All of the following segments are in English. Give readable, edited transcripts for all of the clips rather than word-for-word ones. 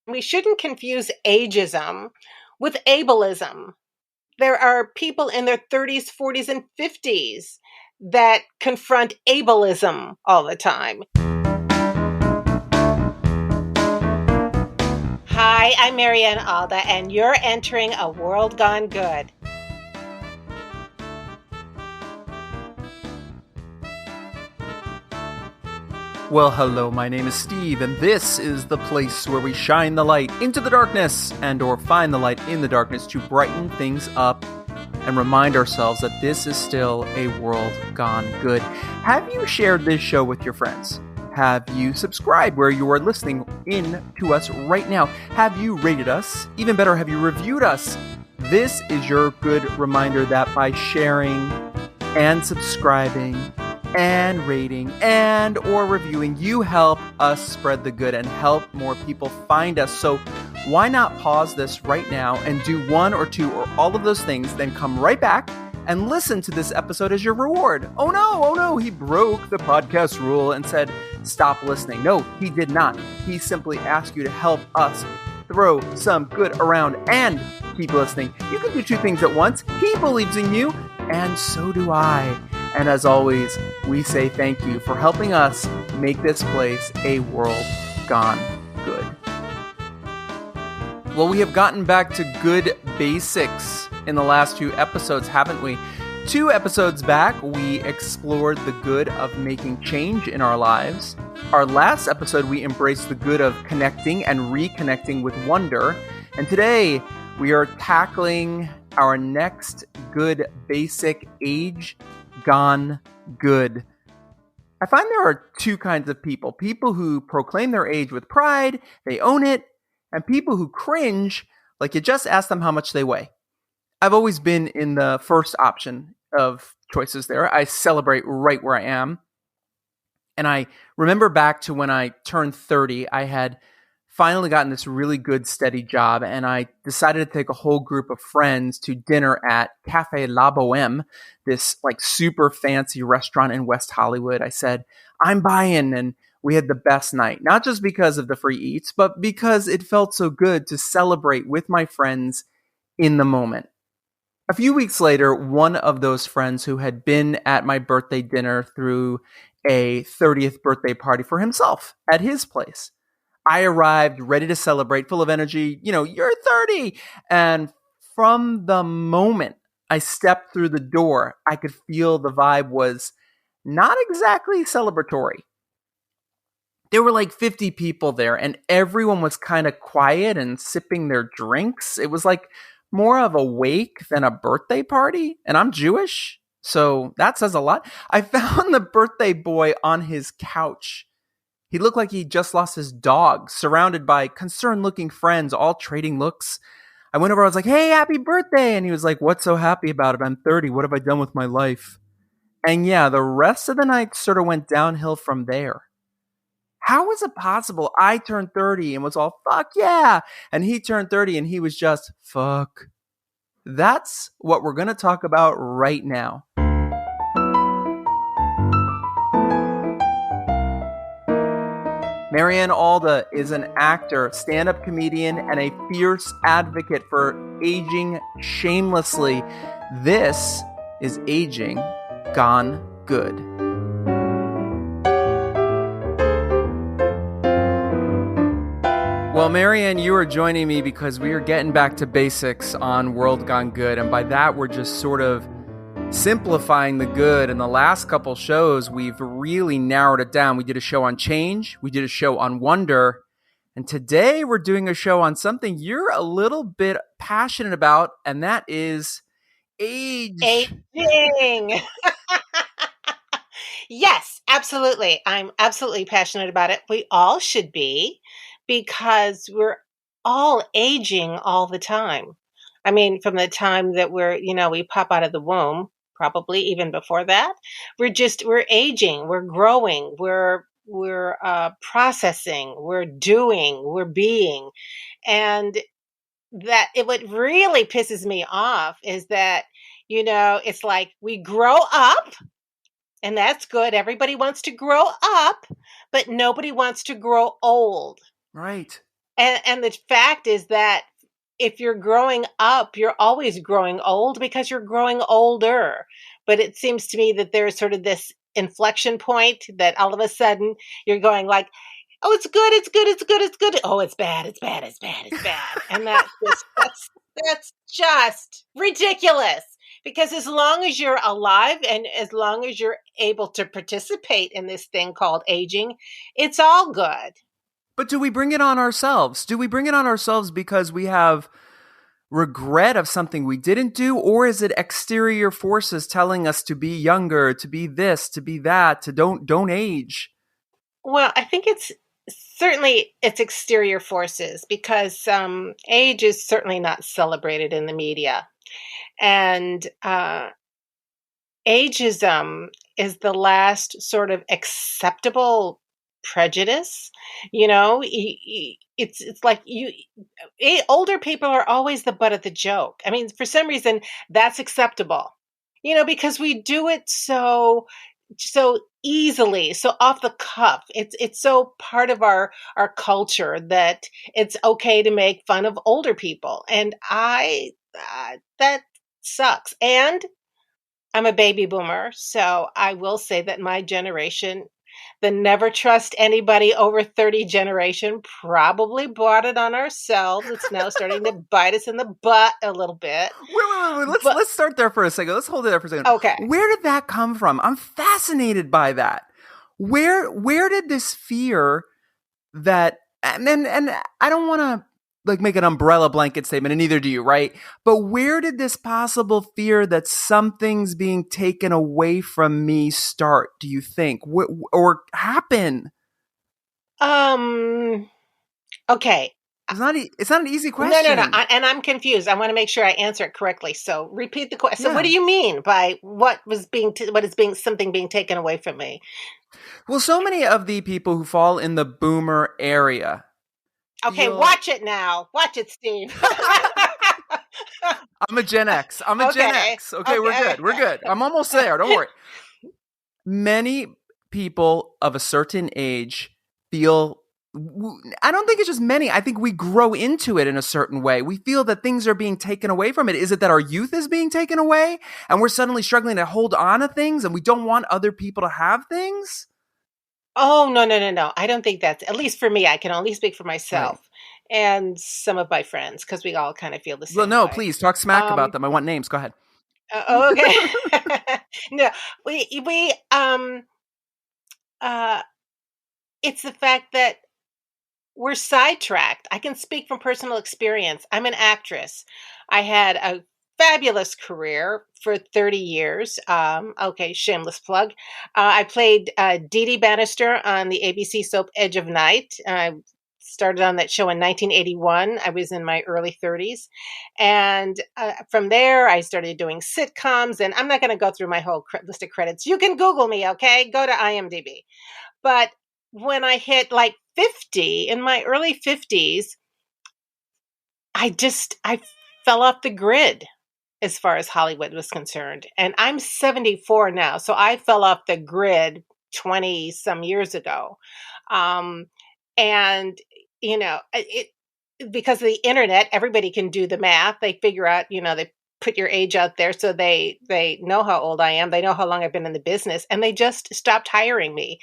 We shouldn't confuse ageism with ableism. There are people in their 30s, 40s, and 50s that confront ableism all the time. Hi, I'm Mariann Aalda, and you're entering a world gone good. Well, hello, my name is Steve, and this is the place where we shine the light into the darkness or find the light in the darkness to brighten things up and remind ourselves that this is still a world gone good. Have you shared this show with your friends? Have you subscribed where you are listening in to us right now? Have you rated us? Even better, have you reviewed us? This is your good reminder that by sharing and subscribing and rating and or reviewing, you help us spread the good and help more people find us. So why not pause this right now and do one or two or all of those things, then come right back and listen to this episode as your reward. Oh no, he broke the podcast rule and said, stop listening. No, he did not. He simply asked you to help us throw some good around and keep listening. You can do two things at once. He believes in you, and so do I. And as always, we say thank you for helping us make this place a world gone good. Well, we have gotten back to good basics in the last two episodes, haven't we? 2 episodes back, we explored the good of making change in our lives. Our last episode, we embraced the good of connecting and reconnecting with wonder. And today, we are tackling our next good basic, age gone good. I find there are 2 kinds of people. People who proclaim their age with pride, they own it, and people who cringe like you just ask them how much they weigh. I've always been in the first option of choices there. I celebrate right where I am. And I remember back to when I turned 30, I had finally gotten this really good, steady job, and I decided to take a whole group of friends to dinner at Café La Boheme, this like super fancy restaurant in West Hollywood. I said, I'm buying, and we had the best night, not just because of the free eats, but because it felt so good to celebrate with my friends in the moment. A few weeks later, one of those friends who had been at my birthday dinner threw a 30th birthday party for himself at his place. I arrived ready to celebrate, full of energy. You're 30. And from the moment I stepped through the door, I could feel the vibe was not exactly celebratory. There were like 50 people there, and everyone was kind of quiet and sipping their drinks. It was like more of a wake than a birthday party. And I'm Jewish, so that says a lot. I found the birthday boy on his couch. He looked like he just lost his dog, surrounded by concerned-looking friends, all trading looks. I went over, I was like, hey, happy birthday! And he was like, what's so happy about it? I'm 30. What have I done with my life? And yeah, the rest of the night sort of went downhill from there. How was it possible I turned 30 and was all, fuck yeah! And he turned 30 and he was just, fuck. That's what we're going to talk about right now. Mariann Aalda is an actor, stand-up comedian, and a fierce advocate for aging shamelessly. This is Aging Gone Good. Well, Mariann, you are joining me because we are getting back to basics on World Gone Good, and by that we're just sort of simplifying the good. In the last couple shows, we've really narrowed it down. We did a show on change. We did a show on wonder. And today we're doing a show on something you're a little bit passionate about, and that is age. Aging. Yes, absolutely. I'm absolutely passionate about it. We all should be, because we're all aging all the time. I mean, from the time that we pop out of the womb, probably even before that, we're aging, we're growing, we're processing, we're doing, we're being. And what really pisses me off is that, it's like we grow up, and that's good. Everybody wants to grow up, but nobody wants to grow old. Right. And the fact is that if you're growing up, you're always growing old because you're growing older. But it seems to me that there's sort of this inflection point that all of a sudden you're going like, oh, it's good, it's good, it's good, it's good. Oh, it's bad, it's bad, it's bad, it's bad. And that's just ridiculous. Because as long as you're alive and as long as you're able to participate in this thing called aging, it's all good. But do we bring it on ourselves? Do we bring it on ourselves because we have regret of something we didn't do, or is it exterior forces telling us to be younger, to be this, to be that, to don't age? Well, I think it's exterior forces because age is certainly not celebrated in the media, and ageism is the last sort of acceptable prejudice. It's like older people are always the butt of the joke. I mean, for some reason, that's acceptable. Because we do it so easily, so off the cuff. It's so part of our culture that it's okay to make fun of older people, and I that sucks. And I'm a baby boomer, so I will say that my generation, the never trust anybody over 30 generation, probably brought it on ourselves. It's now starting to bite us in the butt a little bit. Wait. But Let's start there for a second. Let's hold it there for a second. okay. Where did that come from? I'm fascinated by that. Where did this fear that and I don't want to like make an umbrella blanket statement, and neither do you, right? But where did this possible fear that something's being taken away from me start, do you think? Or happen? Okay. It's not an easy No, no, no. question. And I'm confused. I want to make sure I answer it correctly. So repeat the question. So what Yeah. do you mean by what is being something being taken away from me? Well, so many of the people who fall in the boomer area Okay, feel watch it now. Watch it, Steve. I'm a Gen X. I'm a Gen Okay. X. Okay, we're good. We're good. I'm almost there. Don't worry. Many people of a certain age feel, I don't think it's just many. I think we grow into it in a certain way. We feel that things are being taken away from it. Is it that our youth is being taken away and we're suddenly struggling to hold on to things and we don't want other people to have things? Oh, no, no, no, no. I don't think that's, at least for me, I can only speak for Right. myself and some of my friends because we all kind of feel the Well, same no, way. please talk smack about Um, them. I want names. Go ahead. okay. No, we uh it's the fact that we're sidetracked. I can speak from personal experience. I'm an actress. I had a fabulous career for 30 years. Okay, shameless plug. I played Dee Dee Bannister on the ABC soap Edge of Night. I started on that show in 1981. I was in my early 30s. And from there, I started doing sitcoms. And I'm not going to go through my whole list of credits. You can Google me, okay? Go to IMDb. But when I hit like 50, in my early 50s, I fell off the grid as far as Hollywood was concerned. And I'm 74 now, so I fell off the grid 20 some years ago. Um, and it because of the internet, everybody can do the math. They figure out, they put your age out there so they know how old I am. They know how long I've been in the business, and they just stopped hiring me.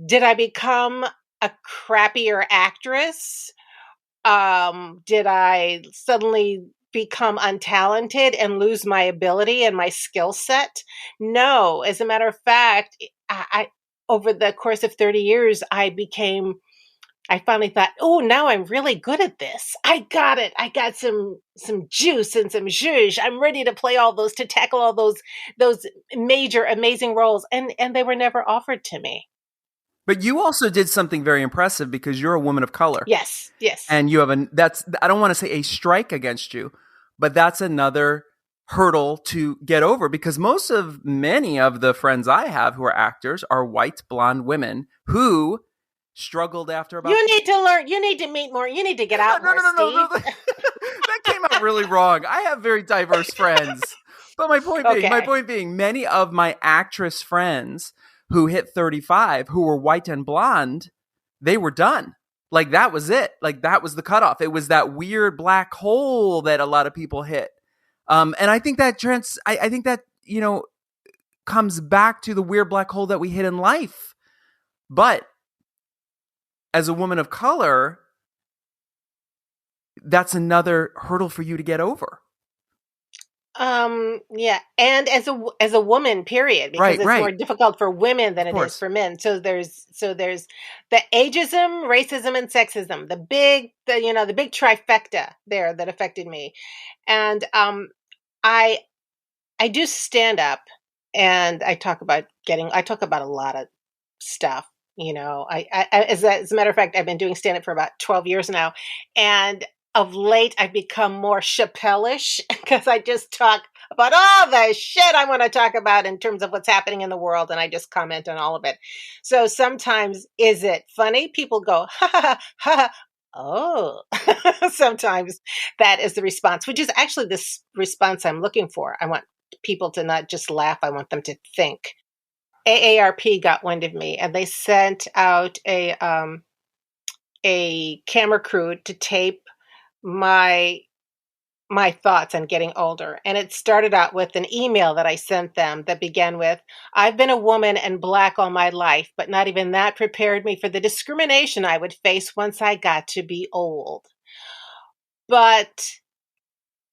Did I become a crappier actress? Did I suddenly become untalented and lose my ability and my skill set? No. As a matter of fact, I over the course of 30 years, I finally thought, oh, now I'm really good at this. I got it. I got some juice and some zhuzh. I'm ready to play to tackle all those major, amazing roles. And they were never offered to me. But you also did something very impressive because you're a woman of color. Yes, yes. And you have I don't want to say a strike against you, but that's another hurdle to get over because many of the friends I have who are actors are white blonde women who struggled after about. You need to learn. You need to meet more. You need to get out more, No. Steve. That came out really wrong. I have very diverse friends. But my Okay. point being, many of my actress friends who hit 35, who were white and blonde, they were done. Like that was it. Like that was the cutoff. It was that weird black hole that a lot of people hit. And I think that I think that, comes back to the weird black hole that we hit in life. But as a woman of color, that's another hurdle for you to get over. Yeah, and as a woman, period, because Right, it's more right. difficult for women than Of it is course. for men. So there's the ageism, racism, and sexism, the big trifecta there that affected me. And I I do stand up, and I talk about a lot of stuff. As a matter of fact, I've been doing stand up for about 12 years now, and of late I've become more Chappelle-ish because I just talk about all the shit I want to talk about in terms of what's happening in the world, and I just comment on all of it. So sometimes, is it funny? People go, ha ha ha, ha. Oh, sometimes that is the response, which is actually this response I'm looking for. I want people to not just laugh, I want them to think. AARP got wind of me, and they sent out a camera crew to tape my my thoughts on getting older. And it started out with an email that I sent them that began with, "I've been a woman and black all my life, but not even that prepared me for the discrimination I would face once I got to be old." But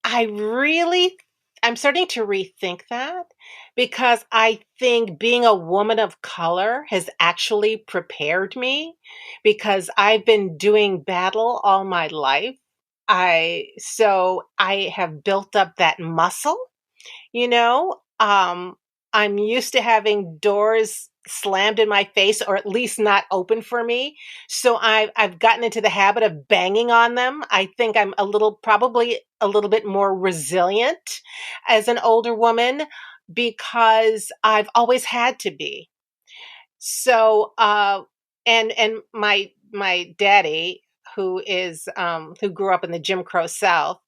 I really I'm starting to rethink that, because I think being a woman of color has actually prepared me, because I've been doing battle all my life. I have built up that muscle, you know? I'm used to having doors slammed in my face, or at least not open for me. So I've gotten into the habit of banging on them. I think I'm probably a little bit more resilient as an older woman, because I've always had to be. So, and my daddy, who grew up in the Jim Crow South,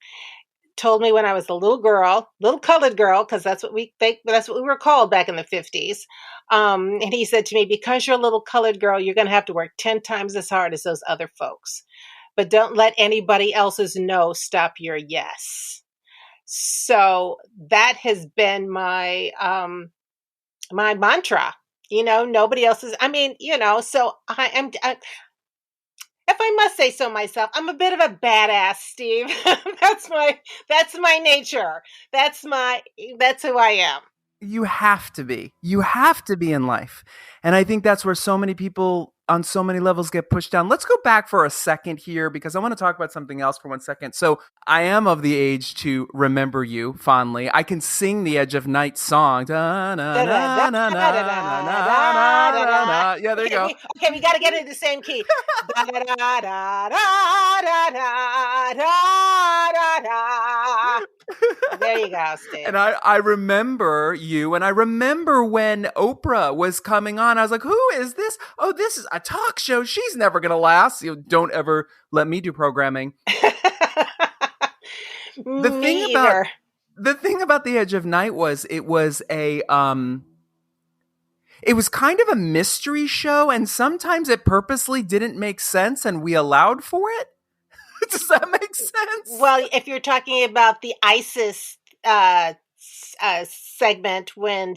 told me when I was a little girl, little colored girl, because that's what we were called back in the 50s. And he said to me, "Because you're a little colored girl, you're going to have to work 10 times as hard as those other folks. But don't let anybody else's no stop your yes." So that has been my mantra. Nobody else's. I mean, so if I must say so myself, I'm a bit of a badass, Steve. That's my nature. That's who I am. You have to be. You have to be in life. And I think that's where so many people on so many levels get pushed down. Let's go back for a second here because I want to talk about something else for 1 second. So I am of the age to remember you fondly. I can sing the Edge of Night song. Da, na, Da, da, da, na, na, da, da, na, na, da, na, da, na, da, na, da. na. Yeah, there you go. We got to get into the same key. Da, da, da, da, da, da, da, da, da, da. There you go, Steve. And I remember you, and I remember when Oprah was coming on. I was like, who is this? Oh, this is a talk show. She's never going to last. Don't ever let me do programming. The thing Me about either. the thing about the Edge of Night was it was kind of a mystery show, and sometimes it purposely didn't make sense, and we allowed for it. Does that make sense? Well, if you're talking about the ISIS segment, when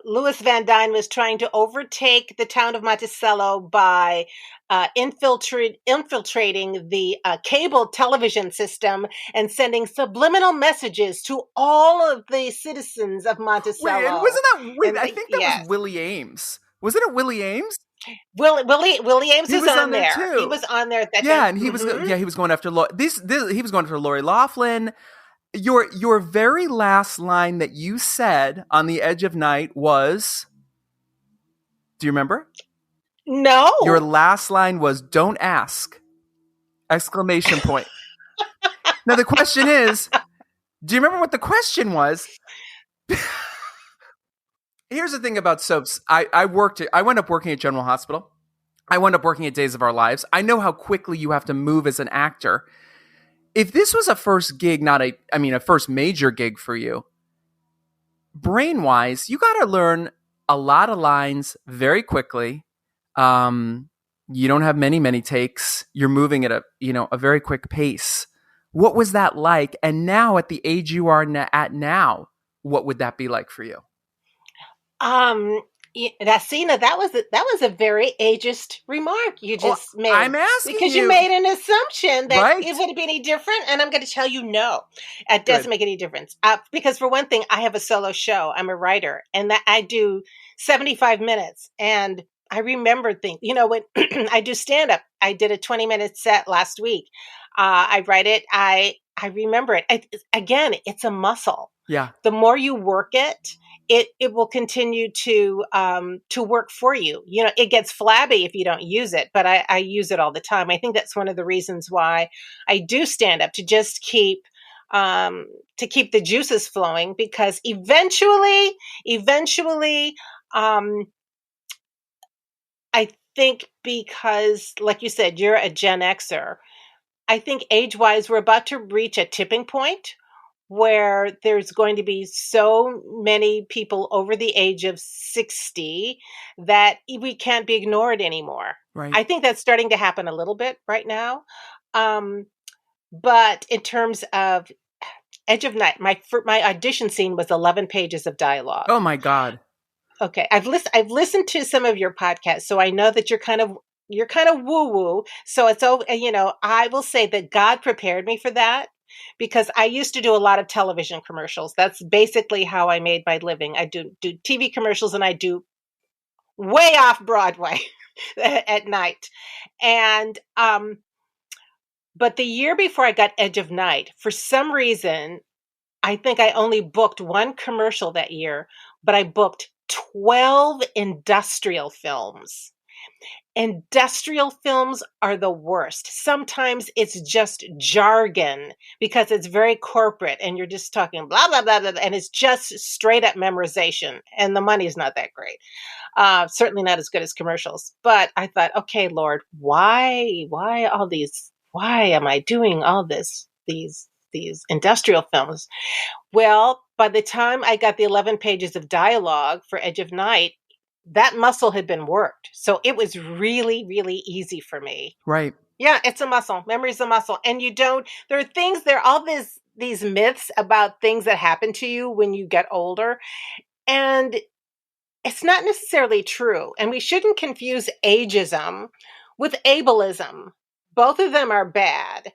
Louis Van Dyne was trying to overtake the town of Monticello by infiltrating the cable television system and sending subliminal messages to all of the citizens of Wait, and Monticello. wasn't that? Wait, I think that was Yes, Willie Ames. Wasn't it Willie Ames? Willie Ames He was was on on there there. He too. was on there at that Yeah, time. and Hmm. he was going after he was going after Lori Laughlin. Your very last line that you said on the Edge of Night was, do you remember? Your No. last line was "Don't ask!" Exclamation point. Now the question is, do you remember what the question was? Here's the thing about soaps. I wound up working at General Hospital. I wound up working at Days of Our Lives. I know how quickly you have to move as an actor. If this was a first gig, a first major gig for you, brain wise, you got to learn a lot of lines very quickly. You don't have many takes. You're moving at a very quick pace. What was that like? And now at the age you are at now, what would that be like for you? Um, Racina, that was a very ageist remark you Well, just made I'm asking because you you, made an assumption that it right? would be any different, and I'm going to tell you no, it Good. doesn't make any difference. Because for one thing, I have a solo show. I'm a writer, and that I do 75 minutes, and I remember things. When I do stand up, I did a 20-minute set last week. I write it. I remember it. Again, it's a muscle. Yeah. The more you work it, it will continue to work for you. It gets flabby if you don't use it, but I use it all the time. I think that's one of the reasons why I do stand up, to just keep the juices flowing, because eventually, um, I think, because, like you said, you're a Gen Xer. I think age wise, we're about to reach a tipping point where there's going to be so many people over the age of 60 that we can't be ignored anymore. Right. I think that's starting to happen a little bit right now. Um, but in terms of Edge of Night, my audition scene was 11 pages of dialogue. Oh my God. Okay, I've listened to some of your podcasts, so I know that you're kind of woo woo. So it's over. I will say that God prepared me for that, because I used to do a lot of television commercials. That's basically how I made my living. I do TV commercials, and I do way off Broadway at night. And but the year before I got Edge of Night, for some reason, I think I only booked one commercial that year, but I booked 12 industrial films. Industrial films are the worst. Sometimes it's just jargon because it's very corporate and you're just talking blah, blah, blah, blah, and it's just straight up memorization. And the money's not that great. Certainly not as good as commercials. But I thought, okay, Lord, why all these, why am I doing all these industrial films? Well, by the time I got the 11 pages of dialogue for Edge of Night, that muscle had been worked. So it was really, really easy for me. Right. Yeah, it's a muscle. Memory's a muscle. And there are all these myths about things that happen to you when you get older. And it's not necessarily true. And we shouldn't confuse ageism with ableism. Both of them are bad.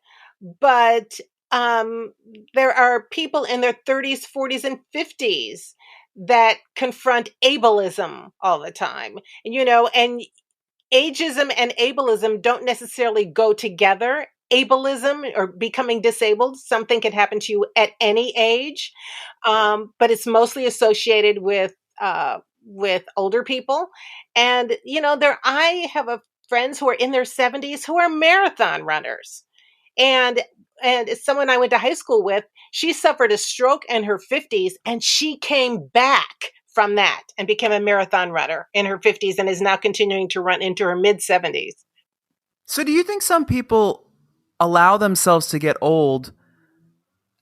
But um, there are people in their 30s, 40s, and 50s that confront ableism all the time. And ageism and ableism don't necessarily go together. Ableism, or becoming disabled, something can happen to you at any age, but it's mostly associated with older people. And I have friends who are in their 70s who are marathon runners, and it's someone I went to high school with. She suffered a stroke in her 50s, and she came back from that and became a marathon runner in her 50s, and is now continuing to run into her mid 70s. So do you think some people allow themselves to get old,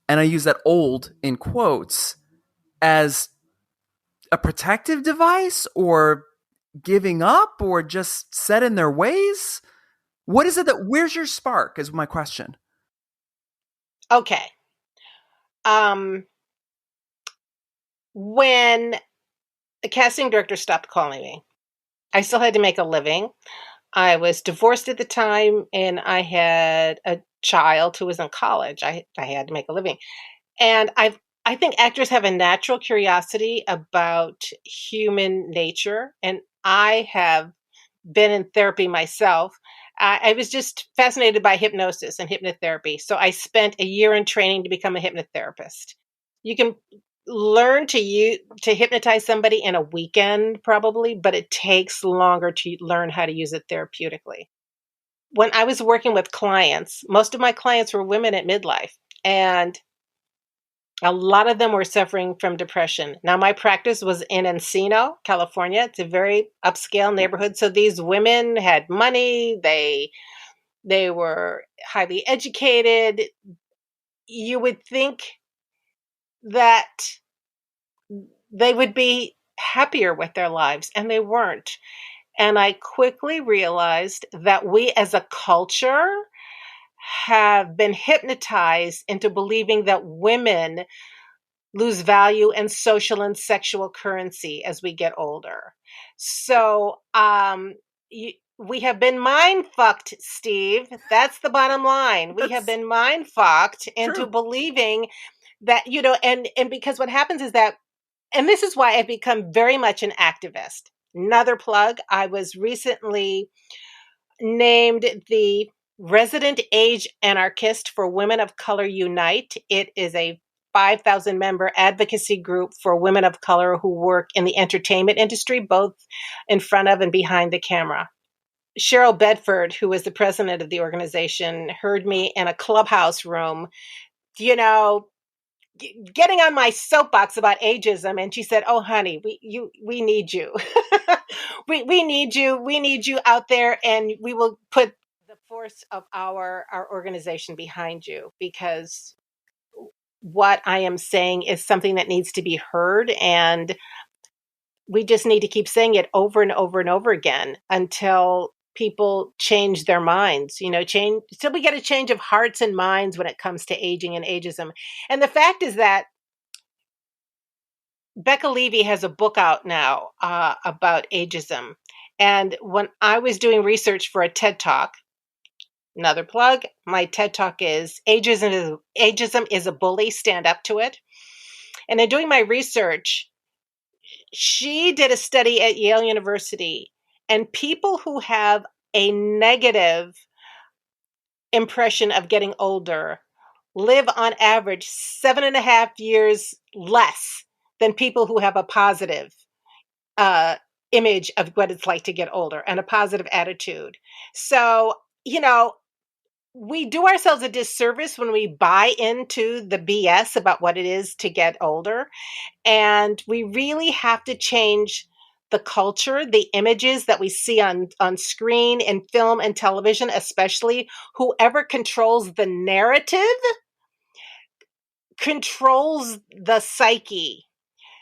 and I use that old in quotes, as a protective device, or giving up, or just set in their ways? What is it where's your spark is my question. Okay. Um, when the casting director stopped calling me, I still had to make a living. I was divorced at the time, and I had a child who was in college. I had to make a living. And I think actors have a natural curiosity about human nature, and I have been in therapy myself. I was just fascinated by hypnosis and hypnotherapy. So I spent a year in training to become a hypnotherapist. You can learn to hypnotize somebody in a weekend probably, but it takes longer to learn how to use it therapeutically. When I was working with clients, most of my clients were women at midlife, and a lot of them were suffering from depression. Now, my practice was in Encino, California. It's a very upscale neighborhood. So these women had money. They were highly educated. You would think that they would be happier with their lives, and they weren't. And I quickly realized that we as a culture have been hypnotized into believing that women lose value and social and sexual currency as we get older. So, we have been mind fucked, Steve. That's the bottom line. We have That's been mind fucked into true. believing that, and because what happens is that, and this is why I've become very much an activist. Another plug, I was recently named the resident age anarchist for Women of Color Unite. It is a 5,000 member advocacy group for women of color who work in the entertainment industry, both in front of and behind the camera. Cheryl Bedford, who was the president of the organization, heard me in a clubhouse room, you know, getting on my soapbox about ageism, and she said, "Oh, honey, we need you. We need you. We need you out there, and we will put the force of our organization behind you, because what I am saying is something that needs to be heard, and we just need to keep saying it over and over and over again until people change their minds, change till we get a change of hearts and minds when it comes to aging and ageism." And the fact is that Becca Levy has a book out now about ageism. And when I was doing research for a TED Talk, another plug, my TED Talk is Ageism is a Bully, Stand Up to It. And in doing my research, she did a study at Yale University, and people who have a negative impression of getting older live on average 7.5 years less than people who have a positive image of what it's like to get older and a positive attitude. So, we do ourselves a disservice when we buy into the BS about what it is to get older. And we really have to change the culture, the images that we see on screen, in film and television, especially. Whoever controls the narrative controls the psyche.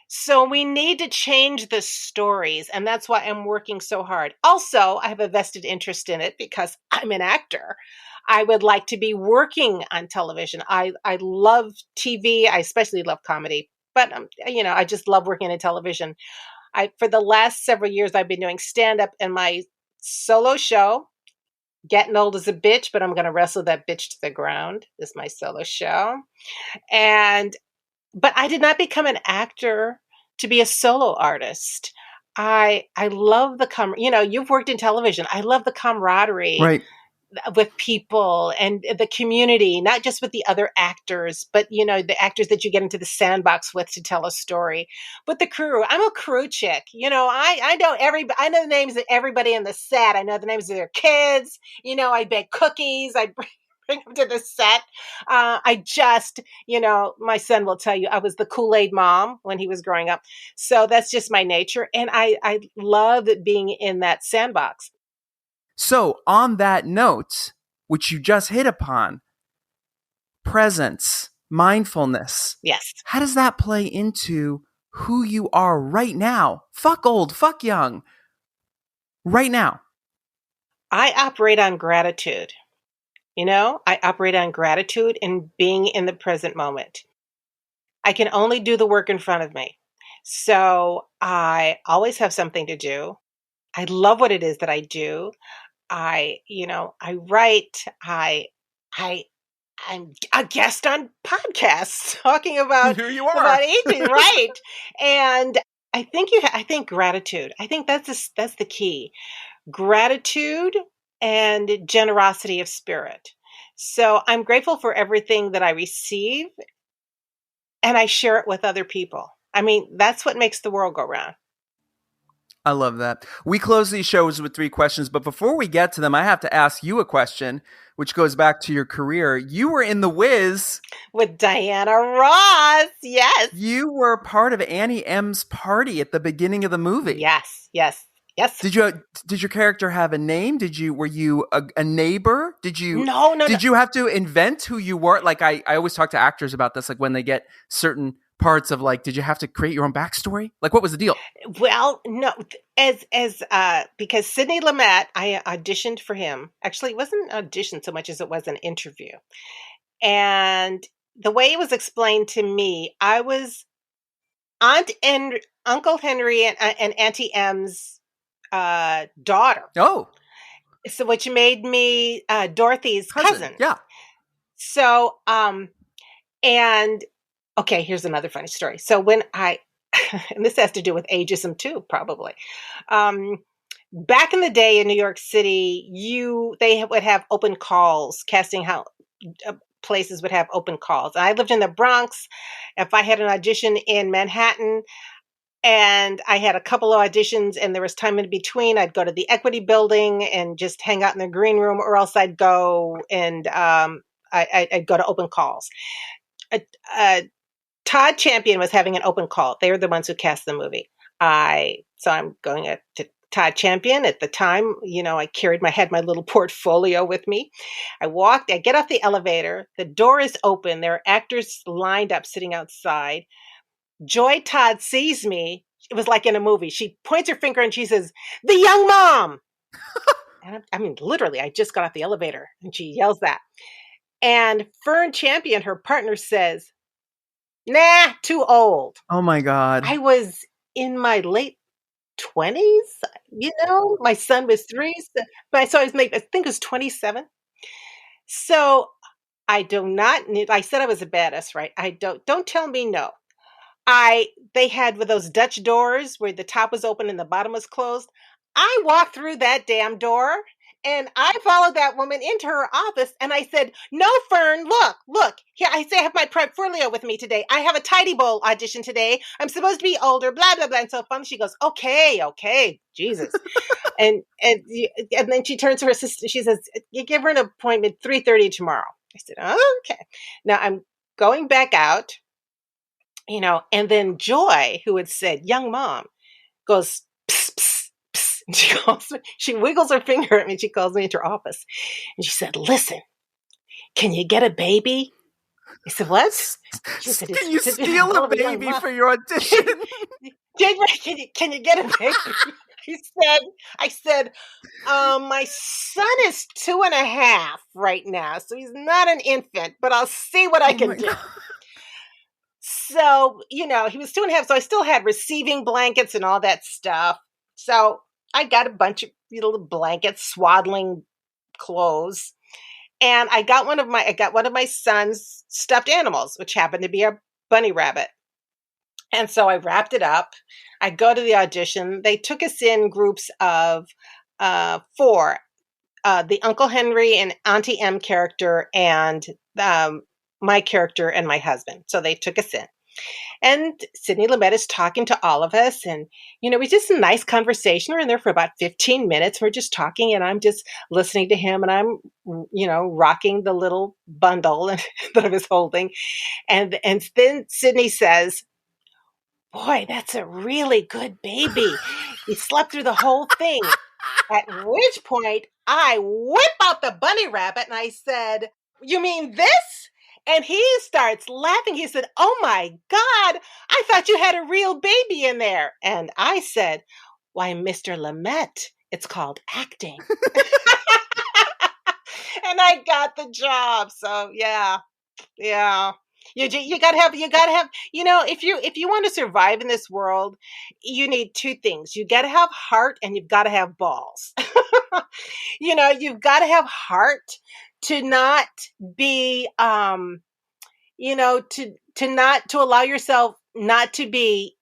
So we need to change the stories, and that's why I'm working so hard. Also, I have a vested interest in it because I'm an actor. I would like to be working on television. I love TV. I especially love comedy, but I just love working in television. For the last several years, I've been doing stand up in my solo show. Getting old as a bitch, but I'm going to wrestle that bitch to the ground. This is my solo show, but I did not become an actor to be a solo artist. I love you've worked in television. I love the camaraderie Right. with people and the community, not just with the other actors, but the actors that you get into the sandbox with to tell a story. But the crew, I'm a crew chick. I know I know the names of everybody in the set. I know the names of their kids. I bake cookies. I bring them to the set. My son will tell you I was the Kool-Aid mom when he was growing up. So that's just my nature. And I love being in that sandbox. So, on that note, which you just hit upon, presence, mindfulness. Yes. How does that play into who you are right now? Fuck old, fuck young. Right now. I operate on gratitude. I operate on gratitude and being in the present moment. I can only do the work in front of me. So I always have something to do. I love what it is that I do. I write. I, I'm a guest on podcasts talking about Here you are. aging, right? And I think gratitude. I think that's the key. Gratitude and generosity of spirit. So I'm grateful for everything that I receive, and I share it with other people. I mean, that's what makes the world go round. I love that. We close these shows with 3 questions, but before we get to them, I have to ask you a question, which goes back to your career. You were in The Wiz. With Diana Ross, yes. You were part of Annie M's party at the beginning of the movie. Yes. Did your character have a name? Were you a neighbor? No. Did you have to invent who you were? Like I always talk to actors about this, like when they get certain parts of like, did you have to create your own backstory? Like, what was the deal? Well, no, because Sidney Lumet, I auditioned for him. Actually, it wasn't an audition so much as it was an interview. And the way it was explained to me, I was Aunt and Uncle Henry and Auntie M's daughter. Oh, So which made me Dorothy's cousin. Yeah. So, and okay, here's another funny story. So when and this has to do with ageism too, probably. Back in the day in New York City, they would have open calls, casting how places would have open calls. I lived in the Bronx. If I had an audition in Manhattan and I had a couple of auditions and there was time in between, I'd go to the Equity Building and just hang out in the green room, or else I'd go and I'd go to open calls. Todd Champion was having an open call. They were the ones who cast the movie. So I'm going to Todd Champion. At the time, I had my little portfolio with me. I get off the elevator. The door is open. There are actors lined up sitting outside. Joy Todd sees me. It was like in a movie. She points her finger and she says, "The young mom." And I mean, literally, I just got off the elevator and she yells that. And Fern Champion, her partner, says, "Nah, too old." Oh my God. I was in my late 20s, my son was 3. So I think it was 27. So I do not need, I said I was a badass, right? Don't tell me no. They had with those Dutch doors where the top was open and the bottom was closed. I walked through that damn door and I followed that woman into her office and I said, "No, Fern, look. Here, I say I have my portfolio with me today. I have a Tidy Bowl audition today. I'm supposed to be older, blah, blah, blah." And so finally she goes, okay, Jesus. and then she turns to her sister. She says, "You give her an appointment 3:30 tomorrow." I said, "Oh, okay." Now I'm going back out, and then Joy, who had said, "Young mom," goes, "Psst, psst, psst." And she wiggles her finger at me. She calls me into her office. And she said, "Listen, can you get a baby?" I said, "What?" She said, "Can you steal a baby for your audition?" Can you get a baby? I said, "My son is 2.5 right now, so he's not an infant, but I'll see what I can do." God. So, he was 2.5, so I still had receiving blankets and all that stuff. So I got a bunch of little blankets, swaddling clothes. And I got one of my son's stuffed animals, which happened to be a bunny rabbit. And so I wrapped it up. I go to the audition. They took us in groups of 4. The Uncle Henry and Auntie M character and my character and my husband. So they took us in. And Sidney Lumet is talking to all of us. And, it was just a nice conversation. We're in there for about 15 minutes. We're just talking and I'm just listening to him and I'm, rocking the little bundle that I was holding. And then Sidney says, "Boy, that's a really good baby. He slept through the whole thing." At which point I whip out the bunny rabbit and I said, "You mean this?" And he starts laughing. He said, "Oh my God, I thought you had a real baby in there." And I said, "Why, Mr. Lumet, it's called acting." And I got the job. So yeah. You gotta have, if you want to survive in this world, you need 2 things. You gotta have heart and you've gotta have balls. You've gotta have heart to not be, to allow yourself not to be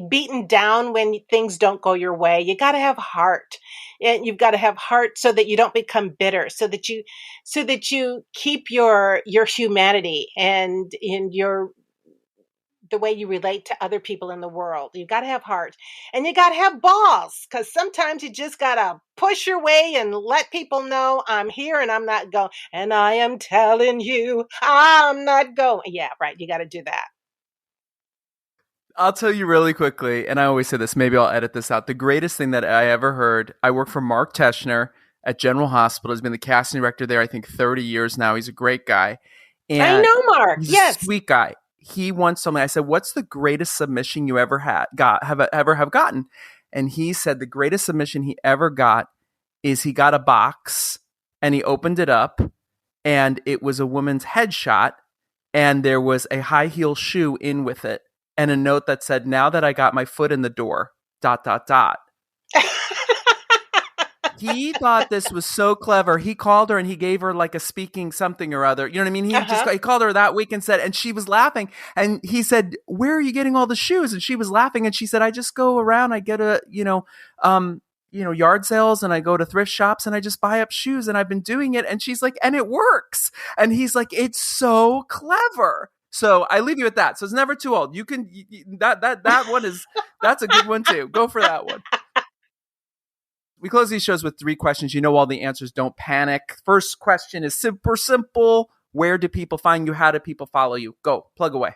beaten down when things don't go your way. You got to have heart, and you've got to have heart so that you don't become bitter, so that you keep your humanity and in the way you relate to other people in the world. You got to have heart and you got to have balls, because sometimes you just got to push your way and let people know, "I'm here and I'm not going. And I am telling you, I'm not going." Yeah, right. You got to do that. I'll tell you really quickly, and I always say this, maybe I'll edit this out. The greatest thing that I ever heard, I work for Mark Teschner at General Hospital. He's been the casting director there, I think, 30 years now. He's a great guy. And I know Mark. he's Yes. a sweet guy. he once told me, I said, what's the greatest submission you ever have gotten? And he said the greatest submission he ever got is he got a box and he opened it up and it was a woman's headshot and there was a high heel shoe in with it and a note that said, now that I got my foot in the door, ... He thought this was so clever. He called her and he gave her like a speaking something or other. You know what I mean? He called her that week and said, and she was laughing. And he said, where are you getting all the shoes? And she was laughing. And she said, I just go around. I get yard sales and I go to thrift shops and I just buy up shoes and I've been doing it. And she's like, and it works. And he's like, it's so clever. So I leave you at that. So it's never too old. You can, that one is, that's a good one too. Go for that one. We close these shows with 3 questions. You know all the answers. Don't panic. First question is super simple. Where do people find you? How do people follow you? Go. Plug away.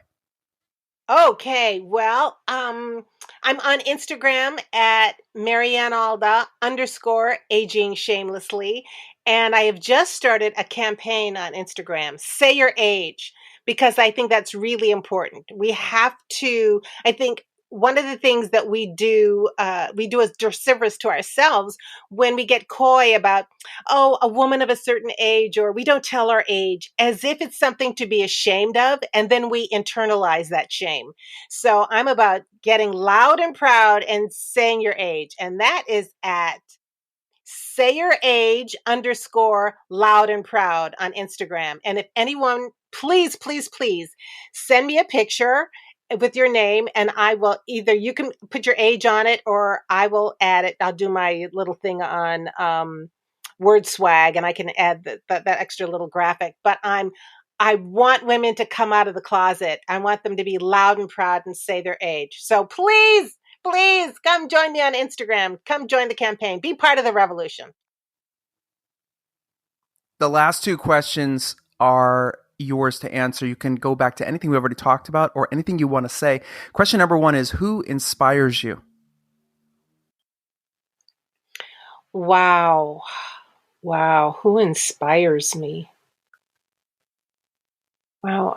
Okay. Well, I'm on Instagram at Mariann Aalda _aging shamelessly. And I have just started a campaign on Instagram, Say Your Age, because I think that's really important. We have to, I think, one of the things that we do as disservice to ourselves when we get coy about, oh, a woman of a certain age, or we don't tell our age, as if it's something to be ashamed of, and then we internalize that shame. So I'm about getting loud and proud and saying your age, and that is at Say Your Age _loud and proud on Instagram. And if anyone, please, please, please send me a picture with your name, and I will either, you can put your age on it or I will add it. I'll do my little thing on Word Swag and I can add that extra little graphic. But I want women to come out of the closet. I want them to be loud and proud and say their age. So please, please come join me on Instagram. Come join the campaign. Be part of the revolution. The last 2 questions are yours to answer. You can go back to anything we already talked about or anything you want to say. Question number 1 is, who inspires you? Wow. Who inspires me? Wow.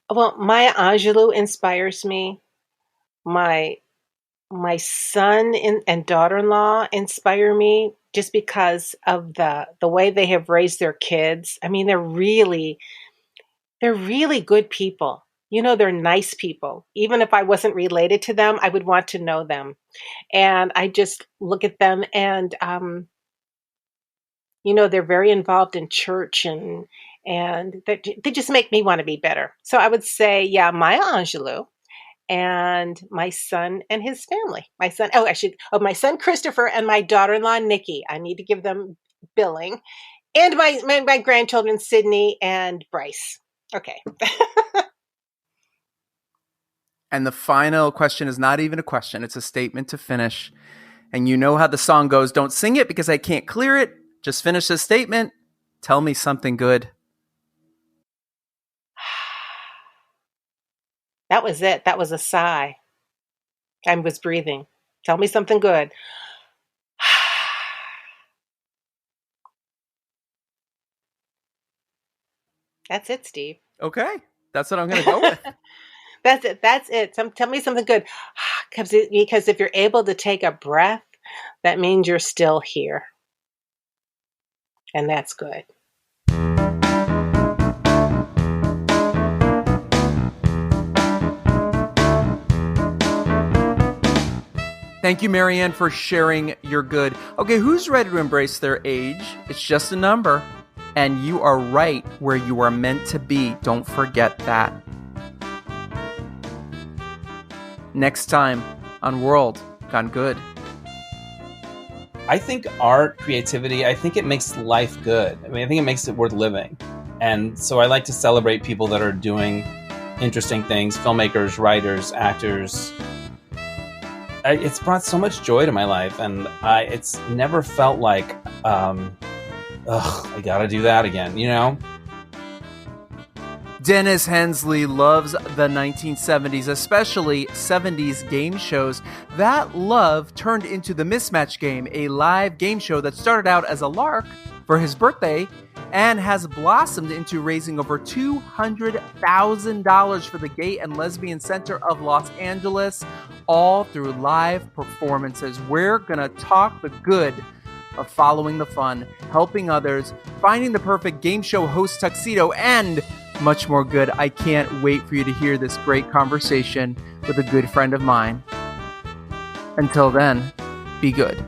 Well, Maya Angelou inspires me. My son and daughter-in-law inspire me just because of the way they have raised their kids. I mean, they're really good people. You know, they're nice people. Even if I wasn't related to them, I would want to know them. And I just look at them and, they're very involved in church and they just make me want to be better. So I would say, yeah, Maya Angelou. And my son and his family. My son Christopher and my daughter-in-law Nikki. I need to give them billing. And my grandchildren Sydney and Bryce. Okay. And the final question is not even a question. It's a statement to finish. And you know how the song goes. Don't sing it because I can't clear it. Just finish the statement. Tell me something good. That was it. That was a sigh. I was breathing. Tell me something good. That's it, Steve. Okay. That's what I'm going to go with. That's it. Tell me something good. Because if you're able to take a breath, that means you're still here. And that's good. Thank you, Mariann, for sharing your good. Okay, who's ready to embrace their age? It's just a number. And you are right where you are meant to be. Don't forget that. Next time on World Gone Good. I think art, creativity, I think it makes life good. I mean, I think it makes it worth living. And so I like to celebrate people that are doing interesting things, filmmakers, writers, actors. It's brought so much joy to my life, and it's never felt like, I gotta do that again, you know? Dennis Hensley loves the 1970s, especially 70s game shows. That love turned into the Mismatch Game, a live game show that started out as a lark for his birthday and has blossomed into raising over $200,000 for the Gay and Lesbian Center of Los Angeles, all through live performances. We're going to talk the good of following the fun, helping others, finding the perfect game show host tuxedo, and much more good. I can't wait for you to hear this great conversation with a good friend of mine. Until then, be good.